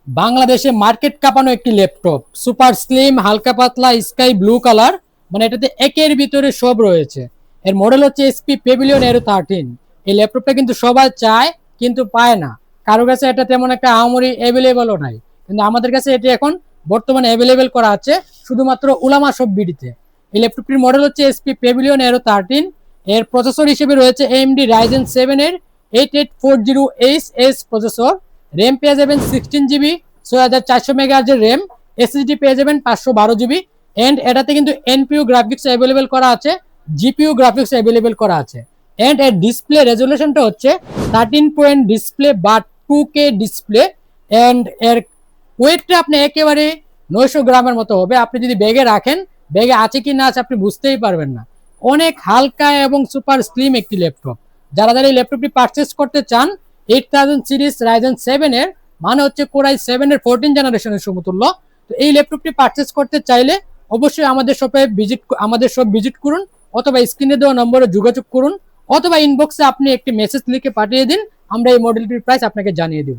বাংলাদেশে মার্কেট কাঁপানো একটি ল্যাপটপ, সুপার স্লিম, হালকা পাতলা, স্কাই ব্লু কালার, মানে এটাতে একের ভিতরে সব রয়েছে। এর মডেল হচ্ছে এসপি পেভিলিয়ন এরো 13। এই ল্যাপটপটা কিন্তু সবাই চায় কিন্তু পায় না, কারো কাছে এটা তেমন একটা আহামরি অ্যাভেলেবেলও নাই, কিন্তু আমাদের কাছে এটি এখন বর্তমানে অ্যাভেলেবেল করা আছে শুধুমাত্র উলামা শপ বিডিতে। এই ল্যাপটপটির মডেল হচ্ছে এসপি পেভিলিয়ন এরো 13। এর প্রসেসর হিসেবে রয়েছে এএমডি রাইজেন 7 এর 8840HS প্রসেসর। র্যাম পেয়ে যাবেন 16 জিবি, 6400 মেগাহার্জ র্যাম। এসএসডি পেয়ে যাবেন 512 জিবি। এন্ড এটাতে কিন্তু এনপিইউ গ্রাফিক্স অ্যাভেলেবেল করা আছে, জিপিইউ গ্রাফিক্স অ্যাভেলেবেল করা আছে। এন্ড এর ডিসপ্লে রেজলিউশনটা হচ্ছে 13 পয়েন্ট ডিসপ্লে বা 2K ডিসপ্লে। এন্ড এর ওয়েটটা আপনি একেবারে 900 গ্রামের মতো হবে। আপনি যদি ব্যাগে রাখেন, ব্যাগে আছে কি না আছে আপনি বুঝতেই পারবেন না। অনেক হালকা এবং সুপার স্লিম একটি ল্যাপটপ। যারা যারা এই ল্যাপটপটি পারচেস করতে চান, 8000 সিরিজ রাইজেন 7 এর, মানে হচ্ছে কোরাই 7 এর 14 জেনারেশনের সমতুল্য। তো এই ল্যাপটপটি পারচেস করতে চাইলে অবশ্যই আমাদের শপ ভিজিট করুন, অথবা স্ক্রিনে দেওয়া নম্বরে যোগাযোগ করুন, অথবা ইনবক্সে আপনি একটি মেসেজ লিখে পাঠিয়ে দিন, আমরা এই মডেলটির প্রাইস আপনাকে জানিয়ে দেব।